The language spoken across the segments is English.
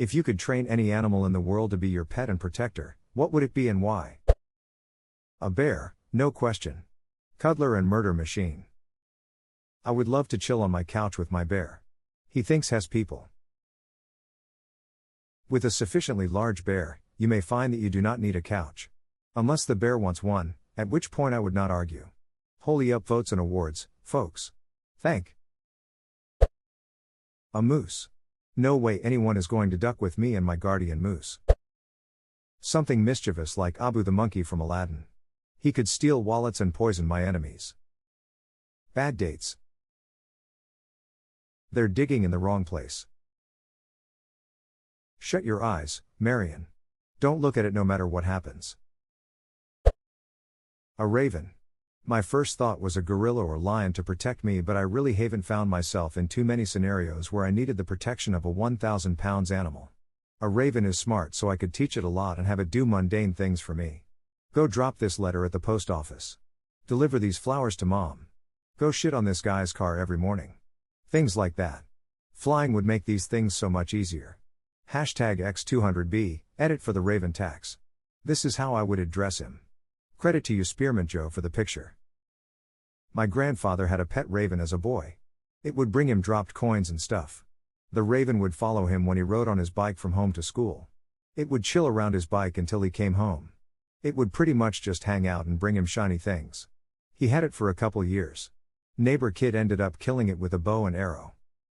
If you could train any animal in the world to be your pet and protector, what would it be and why? A bear, no question. Cuddler and murder machine. I would love to chill on my couch with my bear. He thinks has people. With a sufficiently large bear, you may find that you do not need a couch. Unless the bear wants one, at which point I would not argue. Holy upvotes and awards, folks. Thank. A moose. No way anyone is going to duck with me and my guardian moose. Something mischievous like Abu the monkey from Aladdin. He could steal wallets and poison my enemies. Bad dates. They're digging in the wrong place. Shut your eyes, Marion. Don't look at it no matter what happens. A raven. My first thought was a gorilla or lion to protect me, but I really haven't found myself in too many scenarios where I needed the protection of a 1,000 pounds animal. A raven is smart, so I could teach it a lot and have it do mundane things for me. Go drop this letter at the post office. Deliver these flowers to mom. Go shit on this guy's car every morning. Things like that. Flying would make these things so much easier. Hashtag X200B, edit for the Raven tax. This is how I would address him. Credit to you Spearmint Joe for the picture. My grandfather had a pet raven as a boy. It would bring him dropped coins and stuff. The raven would follow him when he rode on his bike from home to school. It would chill around his bike until he came home. It would pretty much just hang out and bring him shiny things. He had it for a couple years. Neighbor kid ended up killing it with a bow and arrow.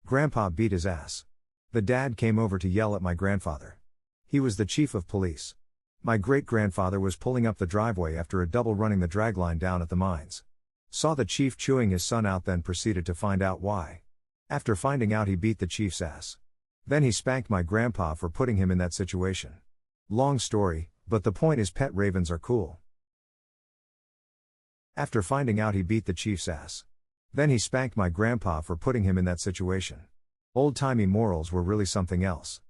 Grandpa beat his ass. The dad came over to yell at my grandfather. He was the chief of police. My great-grandfather was pulling up the driveway after a double running the dragline down at the mines. Saw the chief chewing his son out, then proceeded to find out why. After finding out, he beat the chief's ass. Then he spanked my grandpa for putting him in that situation. Long story, but the point is pet ravens are cool. After finding out, he beat the chief's ass. Then he spanked my grandpa for putting him in that situation. Old-timey morals were really something else.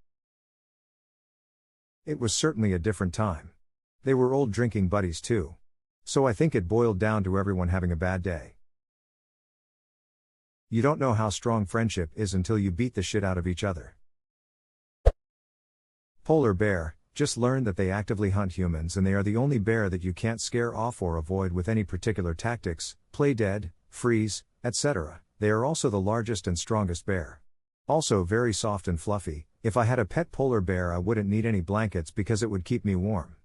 It was certainly a different time. They were old drinking buddies too. So I think it boiled down to everyone having a bad day. You don't know how strong friendship is until you beat the shit out of each other. Polar bear, just learned that they actively hunt humans and they are the only bear that you can't scare off or avoid with any particular tactics, play dead, freeze, etc. They are also the largest and strongest bear. Also very soft and fluffy. If I had a pet polar bear I wouldn't need any blankets because it would keep me warm.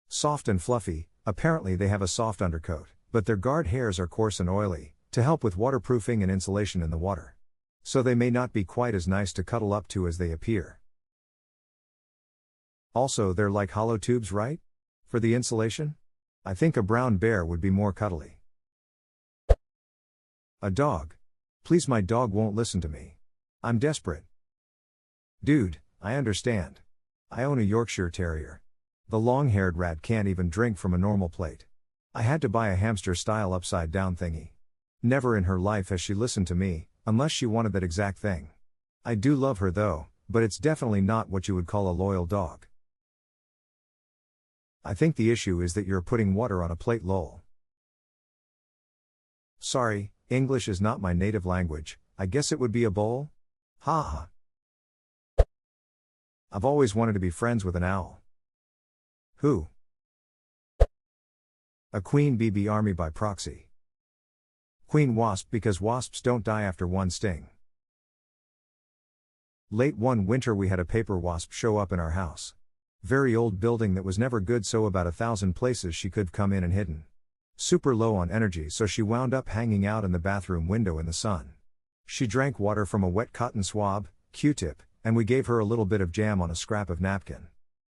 Soft and fluffy, apparently they have a soft undercoat, but their guard hairs are coarse and oily, to help with waterproofing and insulation in the water. So they may not be quite as nice to cuddle up to as they appear. Also they're like hollow tubes, right? For the insulation? I think a brown bear would be more cuddly. A dog. Please, my dog won't listen to me. I'm desperate. Dude, I understand. I own a Yorkshire Terrier. The long-haired rat can't even drink from a normal plate. I had to buy a hamster-style upside-down thingy. Never in her life has she listened to me, unless she wanted that exact thing. I do love her though, but it's definitely not what you would call a loyal dog. I think the issue is that you're putting water on a plate, lol. Sorry, English is not my native language, I guess it would be a bowl? Ha ha. I've always wanted to be friends with an owl. Who? A queen bee army by proxy. Queen wasp because wasps don't die after one sting. Late one winter we had a paper wasp show up in our house. Very old building that was never good, so about 1,000 places she could come in and hidden. Super low on energy, so she wound up hanging out in the bathroom window in the sun. She drank water from a wet cotton swab, Q-tip, and we gave her a little bit of jam on a scrap of napkin.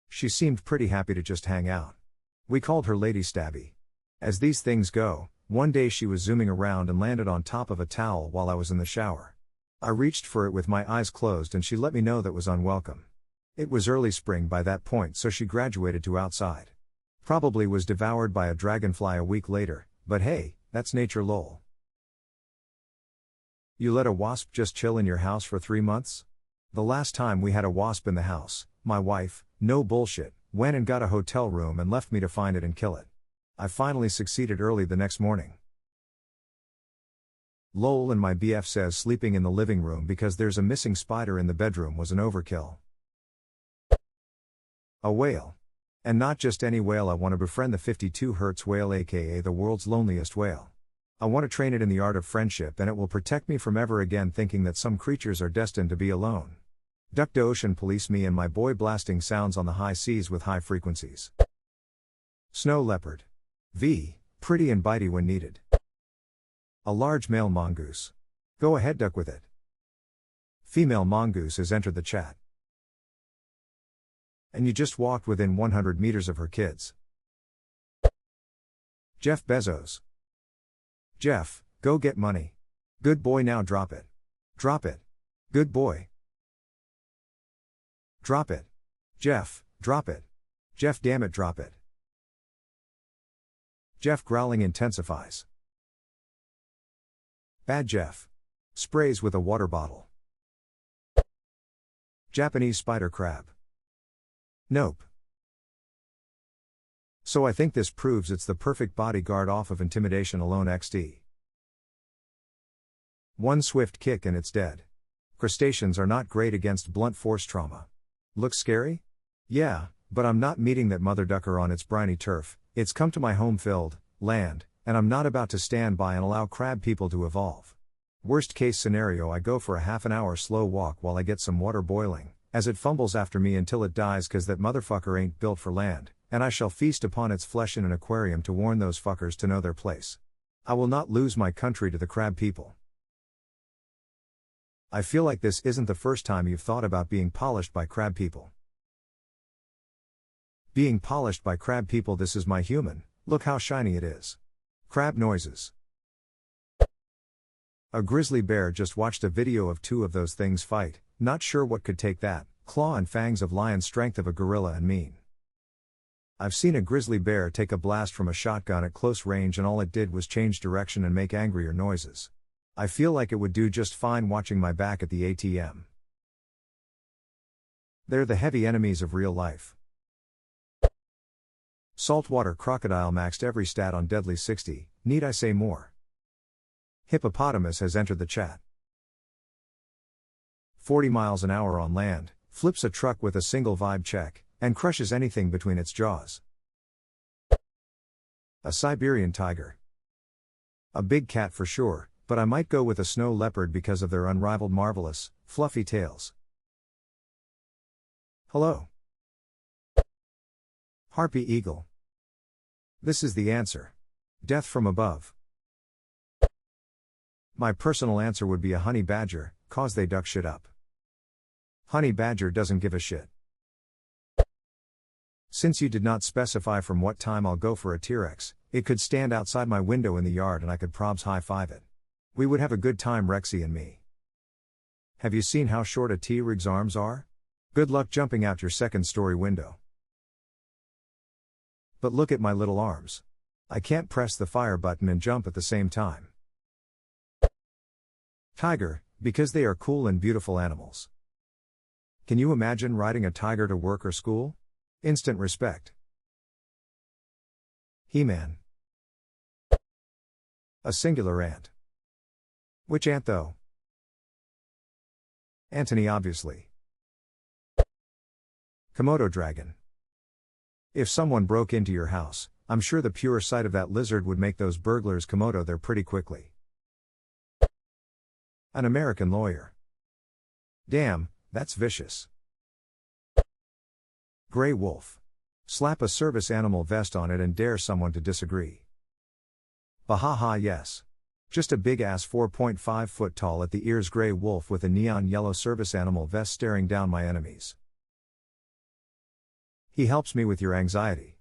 She seemed pretty happy to just hang out. We called her Lady Stabby. As these things go, one day she was zooming around and landed on top of a towel while I was in the shower. I reached for it with my eyes closed and she let me know that was unwelcome. It was early spring by that point, so she graduated to outside. Probably was devoured by a dragonfly a week later, but hey, that's nature, lol. You let a wasp just chill in your house for 3 months? The last time we had a wasp in the house, my wife, no bullshit, went and got a hotel room and left me to find it and kill it. I finally succeeded early the next morning. Lol, and my BF says sleeping in the living room because there's a missing spider in the bedroom was an overkill. A whale. And not just any whale, I want to befriend the 52 Hertz whale, aka the world's loneliest whale. I want to train it in the art of friendship, and it will protect me from ever again thinking that some creatures are destined to be alone. Duck to ocean police me and my boy blasting sounds on the high seas with high frequencies. Snow leopard. V. Pretty and bitey when needed. A large male mongoose. Go ahead, duck with it. Female mongoose has entered the chat. And you just walked within 100 meters of her kids. Jeff Bezos. Jeff, go get money. Good boy, now drop it. Drop it. Good boy. Drop it. Jeff, drop it. Jeff, damn it, drop it. Jeff growling intensifies. Bad Jeff. Sprays with a water bottle. Japanese spider crab. Nope. So I think this proves it's the perfect bodyguard off of Intimidation alone XD. One swift kick and it's dead. Crustaceans are not great against blunt force trauma. Looks scary? Yeah, but I'm not meeting that mother ducker on its briny turf. It's come to my home-filled land, and I'm not about to stand by and allow crab people to evolve. Worst case scenario, I go for a half an hour slow walk while I get some water boiling, as it fumbles after me until it dies cause that motherfucker ain't built for land, and I shall feast upon its flesh in an aquarium to warn those fuckers to know their place. I will not lose my country to the crab people. I feel like this isn't the first time you've thought about being polished by crab people. Being polished by crab people, this is my human, look how shiny it is. Crab noises. A grizzly bear just watched a video of two of those things fight, not sure what could take that, claw and fangs of lion strength of a gorilla and mean. I've seen a grizzly bear take a blast from a shotgun at close range and all it did was change direction and make angrier noises. I feel like it would do just fine watching my back at the ATM. They're the heavy enemies of real life. Saltwater crocodile maxed every stat on Deadly 60, need I say more? Hippopotamus has entered the chat. 40 miles an hour on land, flips a truck with a single vibe check, and crushes anything between its jaws. A Siberian tiger. A big cat for sure, but I might go with a snow leopard because of their unrivaled marvelous, fluffy tails. Hello. Harpy eagle. This is the answer. Death from above. My personal answer would be a honey badger, cause they duck shit up. Honey badger doesn't give a shit. Since you did not specify from what time, I'll go for a T-Rex. It could stand outside my window in the yard and I could probs high-five it. We would have a good time, Rexy and me. Have you seen how short a T-Reg's arms are? Good luck jumping out your second-story window. But look at my little arms. I can't press the fire button and jump at the same time. Tiger, because they are cool and beautiful animals. Can you imagine riding a tiger to work or school? Instant respect. He-Man. A singular ant. Which ant though? Antony obviously. Komodo dragon. If someone broke into your house, I'm sure the pure sight of that lizard would make those burglars Komodo there pretty quickly. An American lawyer. Damn, that's vicious. Gray wolf. Slap a service animal vest on it and dare someone to disagree. Bahaha, yes. Just a big ass 4.5 foot tall at the ears gray wolf with a neon yellow service animal vest staring down my enemies. He helps me with your anxiety.